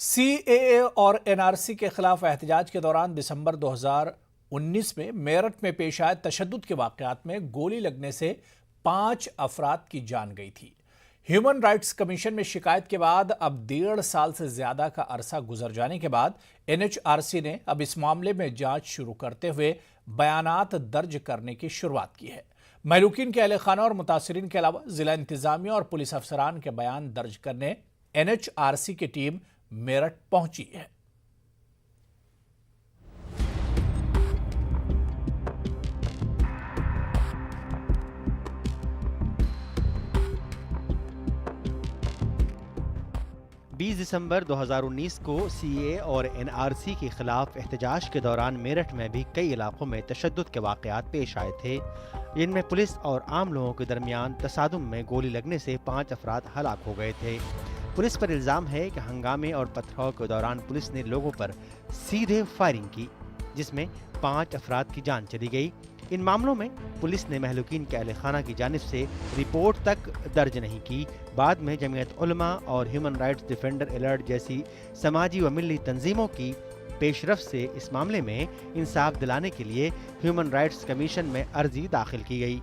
CAA और NRC के खिलाफ एहतजाज के दौरान दिसंबर 2019 में मेरठ में पेश आए तशद्दुद के वाकयात में गोली लगने से 5 अफराद की जान गई थी। ह्यूमन राइट्स कमीशन में शिकायत के बाद अब 1.5 साल से ज्यादा का अरसा गुजर जाने के बाद एनएचआरसी ने अब इस मामले में जांच शुरू करते हुए बयानात दर्ज करने की शुरुआत की है। महलूकीन के अहले खाना और मुतासरीन के अलावा जिला इंतजामिया और पुलिस अफसरान के बयान दर्ज करने एनएचआरसी की टीम मेरठ पहुंची है। 20 दिसंबर 2019 को सीए और एनआरसी के खिलाफ एहतजाज के दौरान मेरठ में भी कई इलाकों में तशद्दुद के वाकयात पेश आए थे, जिनमें पुलिस और आम लोगों के दरमियान तसादुम में गोली लगने से 5 अफराद हलाक हो गए थे। पुलिस पर इल्जाम है कि हंगामे और पथराव के दौरान पुलिस ने लोगों पर सीधे फायरिंग की, जिसमें 5 अफराद की जान चली गई। इन मामलों में पुलिस ने महलूकीन के अहले खाना की जानिब से रिपोर्ट तक दर्ज नहीं की। बाद में जमीयत उलमा और ह्यूमन राइट्स डिफेंडर अलर्ट जैसी समाजी व मिली तंजीमों की पेशरफ से इस मामले में इंसाफ दिलाने के लिए ह्यूमन राइट्स कमीशन में अर्जी दाखिल की गई।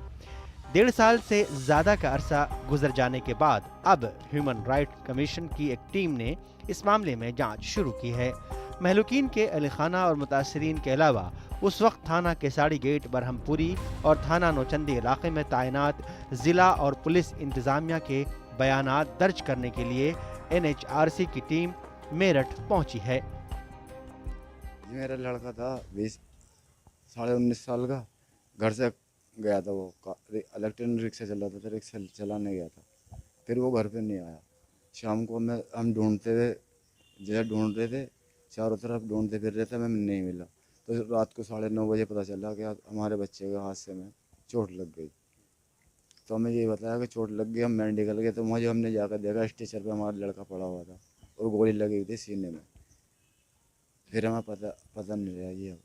1.5 साल से ज़्यादा का अरसा गुजर जाने के बाद अब ह्यूमन राइट्स कमीशन की एक टीम ने इस मामले में जांच शुरू की है। महलूकीन के अहले खाना और मुतासरीन के अलावा उस वक्त थाना केसाड़ी गेट, बरहमपुरी और थाना नौचंदी इलाके में तैनात जिला और पुलिस इंतजामिया के बयानात दर्ज करने के लिए एनएचआरसी की टीम मेरठ पहुंची है। मेरा लड़का था 19 साल का, घर से गया था, वो इलेक्ट्रिक रिक्शा चलाता था, रिक्शा चलाने गया था। फिर वो घर पे नहीं आया। शाम को हम ढूंढते थे, जैसे ढूंढ रहे थे, चारों तरफ ढूंढते फिर रहे थे, हमें नहीं मिला। तो रात को 9:30 बजे पता चला कि हमारे बच्चे के हादसे में चोट लग गई। तो हमें ये बताया कि चोट लग गई, हम मेडिकल गए। तो मुझे हमने जाकर देखा स्ट्रेचर पे हमारा लड़का पड़ा हुआ था और गोली लगी हुई थी सीने में। फिर हमें पता नहीं रहा ये।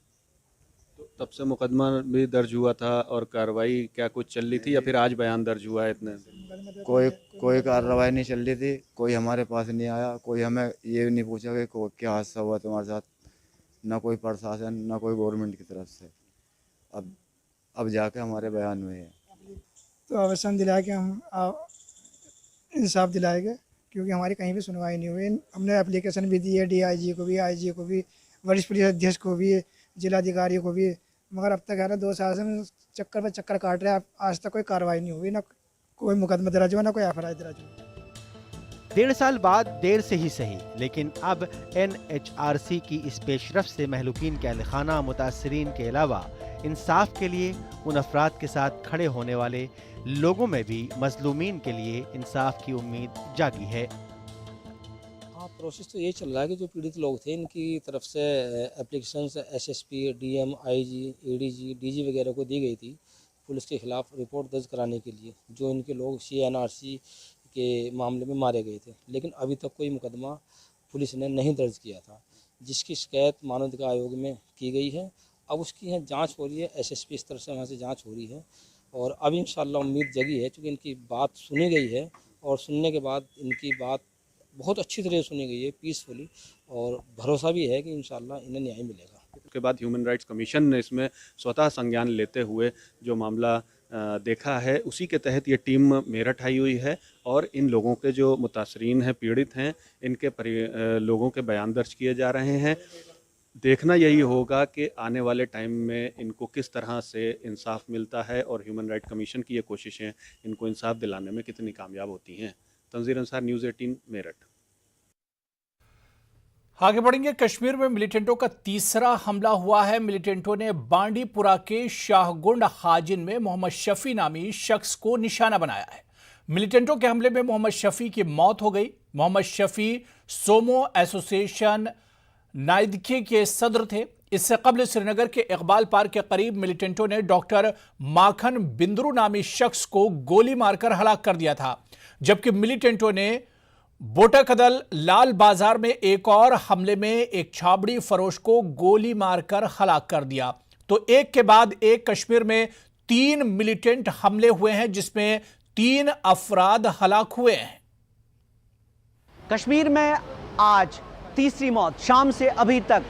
तो तब से मुकदमा भी दर्ज हुआ था और कार्रवाई क्या कुछ चल रही थी या फिर आज बयान दर्ज हुआ है? इतने कोई कार्रवाई नहीं चल रही थी, कोई हमारे पास नहीं आया, कोई हमें ये नहीं पूछा कि क्या हादसा हुआ तुम्हारे साथ, ना कोई प्रशासन ना कोई गवर्नमेंट की तरफ से। अब जाके हमारे बयान हुए हैं। तो आवेदन दिलाया कि हम इंसाफ दिलाएंगे, क्योंकि हमारी कहीं भी सुनवाई नहीं हुई। हमने एप्लीकेशन भी दी है डीआईजी को भी, आईजी को भी, वरिष्ठ पुलिस अध्यक्ष को भी, जिलाधिकारी को भी, मगर अब तक है ना 2 साल से हम चक्कर पर चक्कर काट रहे हैं। आज तक कोई कार्रवाई नहीं हुई, ना कोई मुकदमा दर्ज हुआ, ना कोई एफआईआर दर्ज हुआ। 1.5 साल बाद देर से ही सही, लेकिन अब एनएचआरसी की इस पेशरफ से महलूकीन के अहले खाना मुतासरीन के अलावा इंसाफ के लिए उन अफराद के साथ खड़े होने वाले लोगों में भी मजलूमीन के लिए इंसाफ की उम्मीद जागी है। हाँ, प्रोसेस तो ये चल रहा है कि जो पीड़ित लोग थे, इनकी तरफ से application SSP, DM, IG, ADG, DG वगैरह को दी गई थी पुलिस के खिलाफ रिपोर्ट दर्ज कराने के लिए, जो इनके लोग सीएनआरसी के मामले में मारे गए थे। लेकिन अभी तक कोई मुकदमा पुलिस ने नहीं दर्ज किया था, जिसकी शिकायत मानवाधिकार आयोग में की गई है। अब उसकी यहाँ जांच हो रही है, एसएसपी स्तर से वहाँ से जांच हो रही है और अब इंशाल्लाह उम्मीद जगी है, क्योंकि इनकी बात सुनी गई है और सुनने के बाद इनकी बात बहुत अच्छी तरह सुनी गई है, पीसफुली, और भरोसा भी है कि इंशाल्लाह इन्हें न्याय मिलेगा। उसके बाद ह्यूमन राइट्स कमीशन ने इसमें स्वतः संज्ञान लेते हुए जो मामला देखा है, उसी के तहत ये टीम मेरठ आई हुई है और इन लोगों के जो मुतासरीन हैं, पीड़ित हैं, इनके लोगों के बयान दर्ज किए जा रहे हैं। देखना यही होगा कि आने वाले टाइम में इनको किस तरह से इंसाफ मिलता है और ह्यूमन राइट कमीशन की ये कोशिशें इनको इंसाफ दिलाने में कितनी कामयाब होती हैं। तंजीर अंसार, न्यूज़ 18, मेरठ। आगे बढ़ेंगे। कश्मीर में मिलिटेंटों का तीसरा हमला हुआ है। मिलिटेंटों ने बांडीपुरा के शाहगुंड हाजिन में मोहम्मद शफी नामी शख्स को निशाना बनाया है। मिलिटेंटों के हमले में मोहम्मद शफी की मौत हो गई। मोहम्मद शफी सोमो एसोसिएशन नाइदखे के सदर थे। इससे कबल श्रीनगर के इकबाल पार्क के करीब मिलिटेंटों ने डॉक्टर माखन बिंद्रू नामी शख्स को गोली मारकर हलाक कर दिया था, जबकि मिलिटेंटों ने बोटाकदल लाल बाजार में एक और हमले में एक छाबड़ी फरोश को गोली मारकर हलाक कर दिया। तो एक के बाद एक कश्मीर में 3 मिलिटेंट हमले हुए हैं, जिसमें 3 अफराद हलाक हुए हैं। कश्मीर में आज तीसरी मौत शाम से अभी तक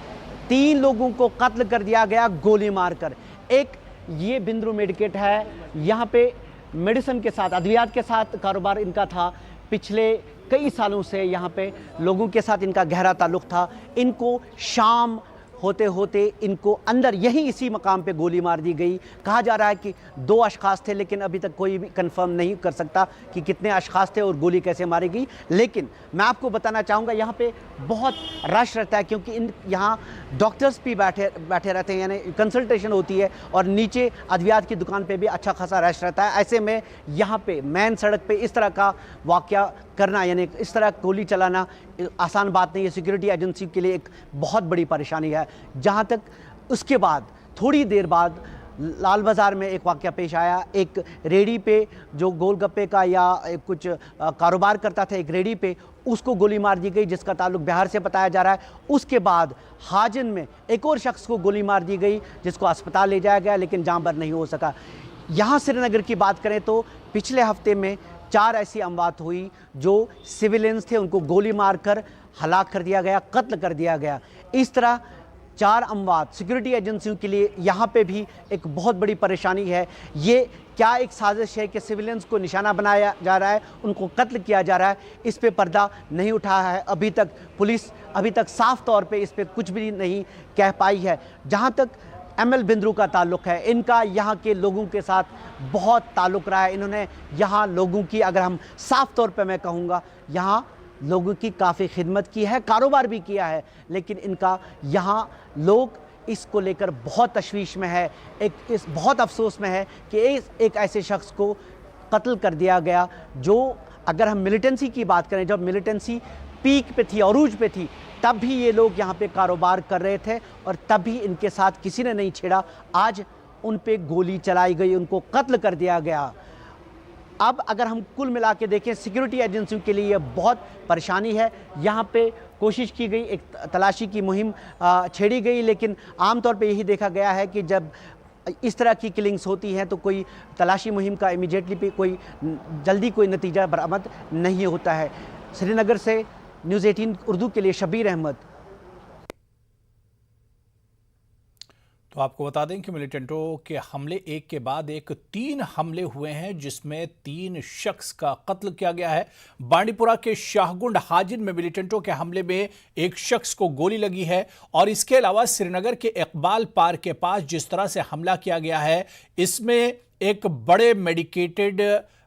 3 लोगों को कत्ल कर दिया गया गोली मारकर। एक ये बिंद्रू मेडिकेट है, यहाँ पे मेडिसिन के साथ, अद्वियात के साथ कारोबार इनका था। पिछले कई सालों से यहाँ पे लोगों के साथ इनका गहरा ताल्लुक़ था। इनको शाम होते होते इनको अंदर यहीं इसी मकाम पे गोली मार दी गई। कहा जा रहा है कि 2 अशखास थे, लेकिन अभी तक कोई भी कंफर्म नहीं कर सकता कि कितने अशखास थे और गोली कैसे मारी गई। लेकिन मैं आपको बताना चाहूँगा यहाँ पे बहुत रश रहता है, क्योंकि यहाँ डॉक्टर्स भी बैठे रहते हैं, यानी कंसल्टेशन होती है, और नीचे अद्वियात की दुकान पे भी अच्छा खासा रश रहता है। ऐसे में यहाँ पे मेन सड़क पे इस तरह का वाक़या करना, यानी इस तरह गोली चलाना आसान बात नहीं है। सिक्योरिटी एजेंसी के लिए एक बहुत बड़ी परेशानी है। जहाँ तक उसके बाद थोड़ी देर बाद लाल बाज़ार में एक वाक़या पेश आया। एक रेडी पे जो गोलगप्पे का या कुछ कारोबार करता था, एक रेडी पे उसको गोली मार दी गई, जिसका ताल्लुक बिहार से बताया जा रहा है। उसके बाद हाजिन में एक और शख्स को गोली मार दी गई, जिसको अस्पताल ले जाया गया, लेकिन जान बर नहीं हो सका। यहाँ श्रीनगर की बात करें तो पिछले हफ्ते में 4 ऐसी अमवात हुई जो सिविलियंस थे, उनको गोली मारकर हलाक कर दिया गया, कत्ल कर दिया गया। इस तरह 4 अमवात सिक्योरिटी एजेंसियों के लिए यहाँ पे भी एक बहुत बड़ी परेशानी है। ये क्या एक साजिश है कि सिविलियंस को निशाना बनाया जा रहा है, उनको कत्ल किया जा रहा है, इस पे पर्दा नहीं उठा है अभी तक। पुलिस अभी तक साफ तौर पे इस पे कुछ भी नहीं कह पाई है। जहाँ तक ML बिंद्रू का ताल्लुक़ है, इनका यहाँ के लोगों के साथ बहुत ताल्लुक़ रहा है। इन्होंने यहाँ लोगों की, अगर हम साफ तौर पे मैं कहूँगा, यहाँ लोगों की काफ़ी खिदमत की है, कारोबार भी किया है। लेकिन इनका यहाँ लोग इसको लेकर बहुत तशवीश में है, बहुत अफसोस में है कि एक ऐसे शख्स को कत्ल कर दिया गया जो, अगर हम मिलिटेंसी की बात करें, जब मिलिटेंसी पीक पे थी, अरूज पे थी, तब भी ये लोग यहाँ पे कारोबार कर रहे थे और तब भी इनके साथ किसी ने नहीं छेड़ा। आज उन पे गोली चलाई गई, उनको कत्ल कर दिया गया। अब अगर हम कुल मिला के देखें, सिक्योरिटी एजेंसियों के लिए ये बहुत परेशानी है। यहाँ पे कोशिश की गई, एक तलाशी की मुहिम छेड़ी गई, लेकिन आमतौर पे यही देखा गया है कि जब इस तरह की किलिंग्स होती हैं तो कोई तलाशी मुहिम का इमीडिएटली पे कोई जल्दी कोई नतीजा बरामद नहीं होता है। श्रीनगर से न्यूज़ 18 उर्दू के लिए शबीर अहमद। तो आपको बता दें कि मिलिटेंटों के हमले एक के बाद एक 3 हमले हुए हैं, जिसमें 3 शख्स का कत्ल किया गया है। बांडीपुरा के शाहगुंड हाजिन में मिलिटेंटों के हमले में एक शख्स को गोली लगी है, और इसके अलावा श्रीनगर के इकबाल पार्क के पास जिस तरह से हमला किया गया है, इसमें एक बड़े मेडिकेटेड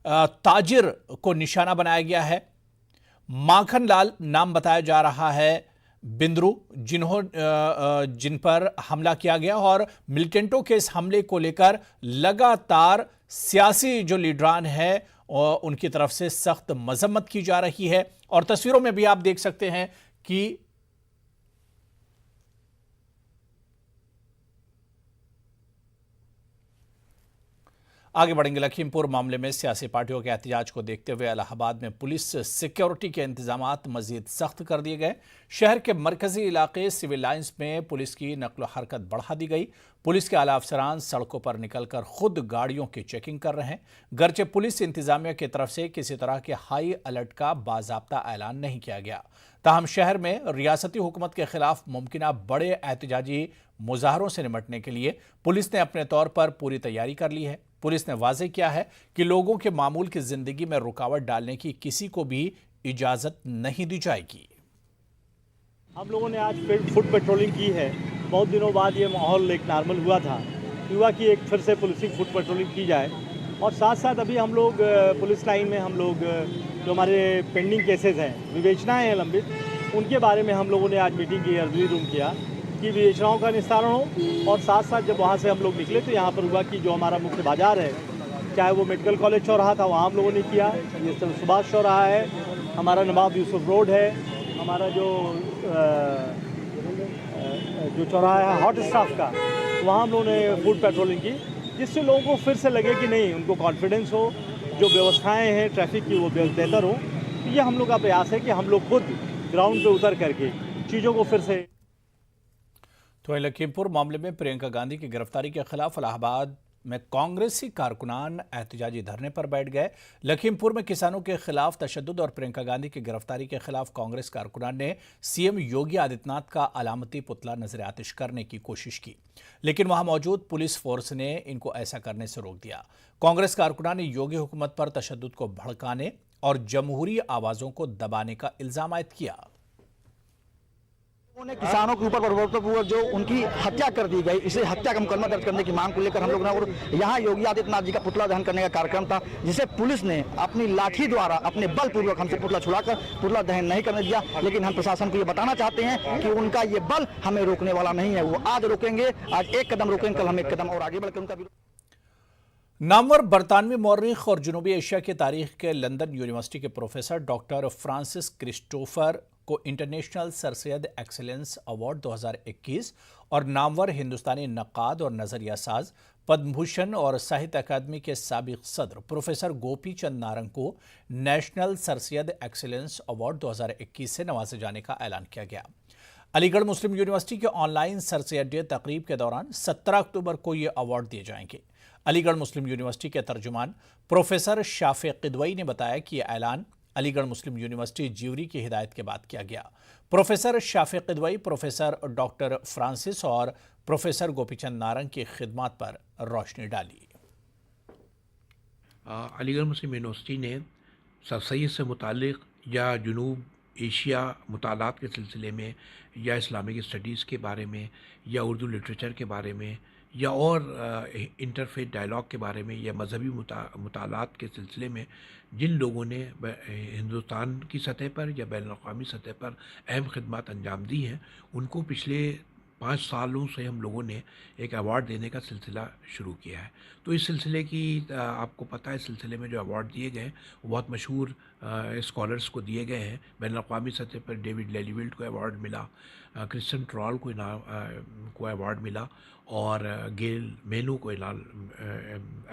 ताजिर को निशाना बनाया गया है। माखन लाल नाम बताया जा रहा है बिंद्रू, जिन पर हमला किया गया, और मिलिटेंटों के इस हमले को लेकर लगातार सियासी जो लीडरान है उनकी तरफ से सख्त मजम्मत की जा रही है। और तस्वीरों में भी आप देख सकते हैं कि आगे बढ़ेंगे। लखीमपुर मामले में सियासी पार्टियों के एहतजाज को देखते हुए इलाहाबाद में पुलिस सिक्योरिटी के इंतजामात मजीद सख्त कर दिए गए। शहर के मरकजी इलाके सिविल लाइंस में पुलिस की नकलो हरकत बढ़ा दी गई। पुलिस के आला अफसरान सड़कों पर निकलकर खुद गाड़ियों की चेकिंग कर रहे हैं। गर्चे पुलिस इंतजामिया की तरफ से किसी तरह के हाई अलर्ट का बाज़ाब्ता ऐलान नहीं किया गया, ताहम शहर में रियासती हुकूमत के खिलाफ मुमकिना बड़े एहतजाजी मुजाहरों से निपटने के लिए पुलिस ने अपने तौर पर पूरी तैयारी कर ली है। पुलिस ने वाज़ेह किया है कि लोगों के मामूल की जिंदगी में रुकावट डालने की किसी को भी इजाज़त नहीं दी जाएगी। हम लोगों ने आज फुट पेट्रोलिंग की है। बहुत दिनों बाद ये माहौल एक नॉर्मल हुआ कि एक फिर से पुलिसिंग फुट पेट्रोलिंग की जाए। और साथ साथ अभी हम लोग पुलिस लाइन में हम लोग जो हमारे पेंडिंग केसेस हैं, विवेचनाएं हैं लंबित, उनके बारे में हम लोगों ने आज मीटिंग की, अर्जी रूम किया कि विवेचनाओं का निस्तारण हो। और साथ साथ जब वहाँ से हम लोग निकले तो यहाँ पर हुआ कि जो हमारा मुख्य बाज़ार है, चाहे वो मेडिकल कॉलेज चौराहा था, वहाँ हम लोगों ने किया। ये सुभाष चौराहा है, हमारा नवाब यूसुफ रोड है, हमारा जो चौराहा है हॉट स्टाफ का, वहाँ हम लोगों ने फुट पेट्रोलिंग की, जिससे लोगों को फिर से लगे कि नहीं, उनको कॉन्फिडेंस हो, जो व्यवस्थाएं हैं ट्रैफिक की वो बेहतर हो। तो ये हम लोग का प्रयास है कि हम लोग खुद ग्राउंड पे उतर करके चीज़ों को फिर से। तो लखीमपुर मामले में प्रियंका गांधी की गिरफ्तारी के खिलाफ इलाहाबाद में कांग्रेसी कारकुनान एहतजाजी धरने पर बैठ गए। लखीमपुर में किसानों के खिलाफ तशद्दुद और प्रियंका गांधी की गिरफ्तारी के खिलाफ कांग्रेस कारकुनान ने सीएम योगी आदित्यनाथ का अलामती पुतला नजर आतिश करने की कोशिश की, लेकिन वहां मौजूद पुलिस फोर्स ने इनको ऐसा करने से रोक दिया। कांग्रेस कारकुनान ने योगी हुकूमत पर तशद्दुद को भड़काने और जमहूरी आवाजों को दबाने का इल्जाम आयद किया। उन्होंने किसानों के ऊपर बर्बरतापूर्वक जो उनकी हत्या कर दी गई, इसे हत्या का मुकदमा दर्ज करने की मांग को लेकर हम लोग और यहाँ योगी आदित्यनाथ जी का पुतला दहन करने का कार्यक्रम था, जिसे पुलिस ने अपनी लाठी द्वारा अपने बलपूर्वक हमसे पुतला छुड़ाकर पुतला दहन नहीं करने दिया। लेकिन हम प्रशासन को ये बताना चाहते हैं कि उनका ये बल हमें रोकने वाला नहीं है। वो आज रोकेंगे, आज एक कदम रोकेंगे, कल हम एक कदम और आगे बढ़कर उनका नामवर बरतानवी मौर्रिख और जनूबी एशिया की तारीख के लंदन यूनिवर्सिटी के प्रोफेसर डॉक्टर फ्रांसिस क्रिस्टोफर को international sir Syed excellence award 2021 और नामवर हिंदुस्तानी नक्काद और नजरिया साज पद्म भूषण और साहित्य अकादमी के साबिक सदर प्रोफेसर गोपी चंद नारंग को national sir Syed excellence award 2021 से नवाजे जाने का ऐलान किया गया। अलीगढ़ मुस्लिम यूनिवर्सिटी के ऑनलाइन सर सैयद डे तकरीब के दौरान 17 अक्टूबर को ये अवार्ड दिए जाएंगे। अलीगढ़ मुस्लिम यूनिवर्सिटी के तर्जुमान प्रोफेसर शाफे किदवई ने बताया कि यह ऐलान अलीगढ़ मुस्लिम यूनिवर्सिटी ज्यूरी की हिदायत के बाद किया गया। Professor Shafey Kidwai, professor doctor Francis और प्रोफेसर गोपीचंद नारंग की खिदमत पर रोशनी डाली। अलीगढ़ मुस्लिम यूनिवर्सिटी ने सर सैयद से मुतालिक या जुनूब एशिया मुतालात के सिलसिले में या इस्लामिक स्टडीज़ के बारे में या उर्दू लिटरेचर के बारे में या और इंटरफेथ डायलॉग के बारे में या मजहबी मुतालात के सिलसिले में जिन लोगों ने हिंदुस्तान की सतह पर या बैनुल-अक़वामी सतह पर अहम खिदमत अंजाम दी हैं, उनको पिछले 5 सालों से हम लोगों ने एक अवार्ड देने का सिलसिला शुरू किया है। तो इस सिलसिले की आपको पता है, इस सिलसिले में जो अवार्ड दिए गए वो बहुत मशहूर स्कॉलर्स को दिए गए हैं। बैनुल-अक़वामी सतह पर डेविड लेलीविल्ट को अवार्ड मिला, क्रिस्टन ट्रॉल को अवार्ड मिला और गेल मेनू को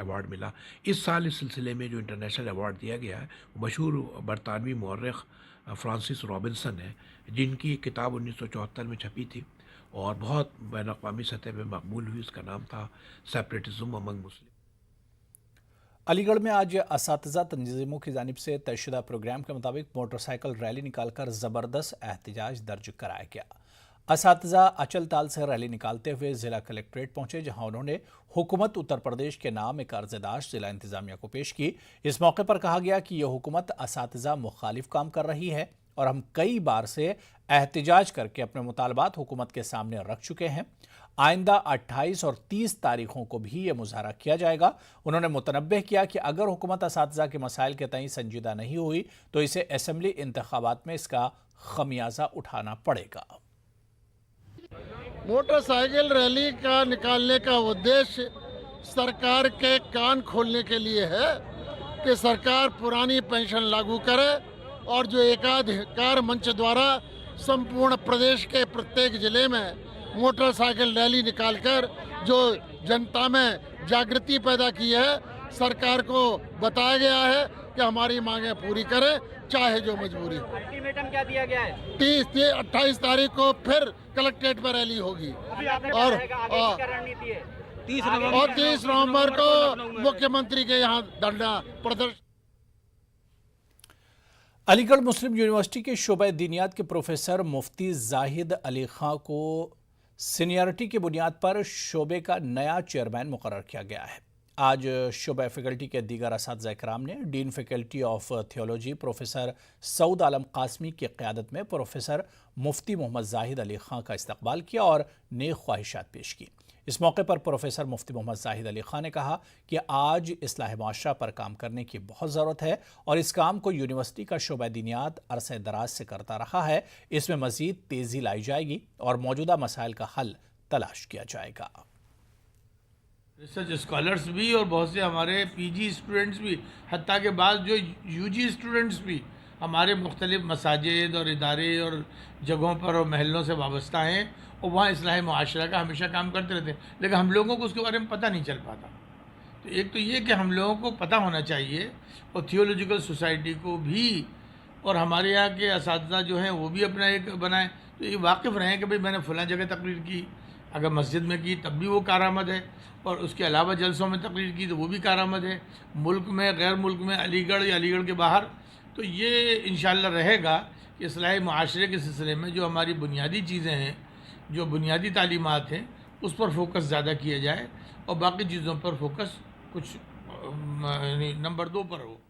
अवार्ड मिला। इस साल इस सिलसिले में जो इंटरनेशनल अवार्ड दिया गया है वो मशहूर बरतानवी मौर्रिख फ्रांसिस रॉबिन्सन है, जिनकी किताब 1974 में छपी थी और बहुत बैनुल-अक़वामी सतह पर मकबूल हुई। उसका नाम था सेपरेटिज्म अमंग मुस्लिम। अलीगढ़ में आज असातिज़ा तंजीमों की जानिब से तयशुदा प्रोग्राम के मुताबिक मोटरसाइकिल रैली निकालकर ज़बरदस्त एहतजाज दर्ज कराया गया। असातिज़ा अचल ताल से रैली निकालते हुए ज़िला कलेक्ट्रेट पहुंचे, जहां उन्होंने हुकूमत उत्तर प्रदेश के नाम एक अर्ज़दाश्त ज़िला इंतज़ामिया को पेश की। इस मौके पर कहा गया कि यह हुकूमत असातिज़ा मुखालिफ काम कर रही है और हम कई बार से एहतजाज करके अपने मुतालबात हुकूमत के सामने रख चुके हैं। आइंदा 28 और 30 तारीखों को भी ये मुजाहरा किया जाएगा। उन्होंने मुतनब्बे किया कि अगर हुकूमत असातिज़ा के मसाइल के तई संजीदा नहीं हुई तो इसे असेंबली इंतखाबात में इसका खमियाजा उठाना पड़ेगा। मोटरसाइकिल रैली का निकालने का उद्देश्य सरकार के कान खोलने के लिए है कि सरकार पुरानी पेंशन लागू करे और जो एकाधिकार मंच द्वारा संपूर्ण प्रदेश के प्रत्येक जिले में मोटरसाइकिल रैली निकालकर जो जनता में जागृति पैदा की है, सरकार को बताया गया है कि हमारी मांगें पूरी करें, चाहे जो मजबूरी हो। अल्टीमेटम क्या दिया गया है? 28 तारीख को फिर कलेक्ट्रेट पर रैली होगी और 30 नवंबर को मुख्यमंत्री के यहाँ धरना प्रदर्शन। अलीगढ़ मुस्लिम यूनिवर्सिटी के शोबा दीनियात के प्रोफेसर मुफ्ती जाहिद अली खां को सीनियरिटी की बुनियाद पर शोबे का नया चेयरमैन मुकर्रर किया गया है। आज शोबा फैकल्टी के दीगर असातिज़ा इकराम ने dean faculty of theology professor Saud Alam Qasmi की क़यादत में प्रोफेसर मुफ्ती मोहम्मद जाहिद अली खां का इस्तकबाल किया और नेक ख्वाहिशात पेश की। इस मौके पर प्रोफेसर मुफ्ती मोहम्मद जाहिद अली खां ने कहा कि आज इस्लाह माशरा पर काम करने की बहुत ज़रूरत है और इस काम को यूनिवर्सिटी का शोबा दीनियात अरसे दराज से करता रहा है। इसमें मज़ीद तेज़ी लाई जाएगी और मौजूदा मसाइल का हल तलाश किया जाएगा। रिसर्च स्कॉलर्स भी और बहुत से हमारे पीजी स्टूडेंट्स भी, हत्ता के बाद जो यूजी स्टूडेंट्स भी हमारे मुख्तलिफ मसाजिद और इदारे और जगहों पर और महलों से वाबस्ता हैं और वहाँ इस्लाह मुआशरा का हमेशा काम करते रहते हैं, लेकिन हम लोगों को उसके बारे में पता नहीं चल पाता। तो एक तो ये कि हम लोगों को पता होना चाहिए और थियोलॉजिकल सोसाइटी को भी और हमारे यहाँ के असातिज़ा जो हैं वो भी अपना एक बनाएं, तो ये वाकिफ़ रहें कि भाई मैंने फ़लाँ जगह तकरीर की, अगर मस्जिद में की तब भी वो कारामद है, और उसके अलावा जलसों में तकरीर की तो वो भी कारामद है। मुल्क में, गैर मुल्क में, अलीगढ़ या अलीगढ़ के बाहर, तो ये इंशाअल्लाह रहेगा कि इस्लाही मुआशरे के सिलसिले में जो हमारी बुनियादी चीज़ें हैं, जो बुनियादी तालीमात हैं, उस पर फोकस ज़्यादा किया जाए और बाकी चीज़ों पर फोकस कुछ नंबर 2 पर हो।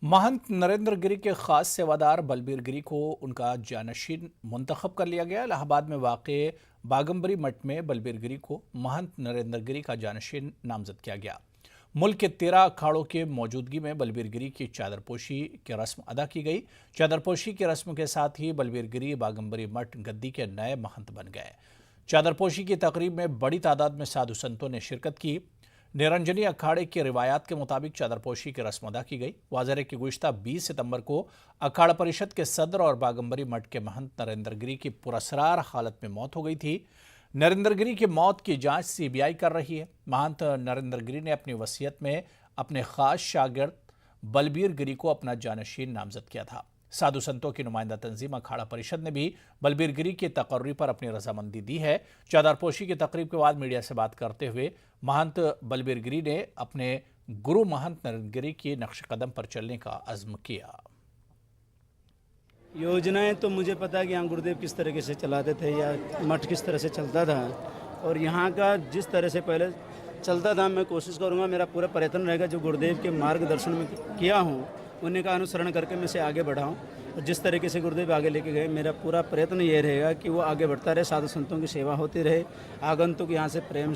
महंत नरेंद्र गिरी के खास सेवादार बलबीर गिरी को उनका जानशीन मुंतखब कर लिया गया। इलाहाबाद में वाक़े बागंबरी मठ में बलबीर गिरी को महंत नरेंद्र गिरी का जानशीन नामजद किया गया। मुल्क के 13 अखाड़ों के मौजूदगी में बलबीर गिरी की चादरपोशी की रस्म अदा की गई। चादरपोशी की रस्म के साथ ही बलबीर गिरी बागंबरी मठ गद्दी के नए महंत बन गए। चादरपोशी की तकरीब में बड़ी तादाद में साधु संतों ने शिरकत की। निरंजनी अखाड़े की रिवायात के मुताबिक चादरपोशी की रस्म अदा की गई। वाज़ह है कि गुज़िश्ता 20 सितंबर को अखाड़ा परिषद के सदर और बागंबरी मठ के महंत नरेंद्र गिरी की पुरअसरार हालत में मौत हो गई थी। नरेंद्र गिरी की मौत की जांच सीबीआई कर रही है। महंत नरेंद्र गिरी ने अपनी वसीयत में अपने खास शागिर्द बलबीर गिरी को अपना जानशीन नामजद किया था। साधु संतों की नुमाइंदा तंजीम अखाड़ा परिषद ने भी बलबीर गिरी की तकर्री पर अपनी रजामंदी दी है। चादरपोशी की तकरीब के बाद मीडिया से बात करते हुए महंत बलबीर गिरी ने अपने गुरु महंत नरेंद्र गिरी के नक्श कदम पर चलने का अज़्म किया। योजनाएं तो मुझे पता है कि यहाँ गुरुदेव किस तरीके से चलाते थे या मठ किस तरह से चलता था, और यहाँ का जिस तरह से पहले चलता था मैं कोशिश करूँगा, मेरा पूरा प्रयत्न रहेगा जो गुरुदेव के मार्गदर्शन में किया हूँ उन्हीं का अनुसरण करके मैं से आगे बढ़ाऊँ। और जिस तरीके से गुरुदेव आगे लेके गए मेरा पूरा प्रयत्न ये रहेगा कि वो आगे बढ़ता रहे, साधु संतों की सेवा होती रहे, आगंतुक यहाँ से प्रेम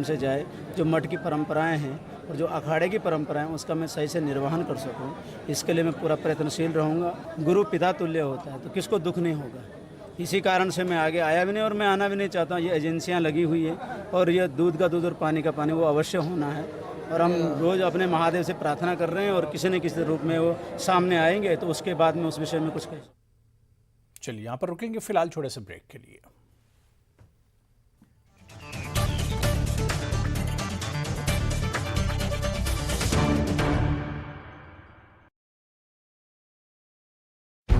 से जाए। जो मठ की परंपराएं हैं और जो अखाड़े की परंपराएं उसका मैं सही से निर्वहन कर सकूं, इसके लिए मैं पूरा प्रयत्नशील रहूँगा। गुरु पिता तुल्य होता है तो किसको दुख नहीं होगा, इसी कारण से मैं आगे आया भी नहीं और मैं आना भी नहीं चाहता हूँ। ये एजेंसियाँ लगी हुई है और ये दूध का दूध और पानी का पानी वो अवश्य होना है, और हम रोज़ अपने महादेव से प्रार्थना कर रहे हैं और किसी न किसी रूप में वो सामने आएंगे तो उसके बाद में उस विषय में कुछ कहें। चलिए यहाँ पर रुकेंगे फिलहाल छोटे से ब्रेक के लिए।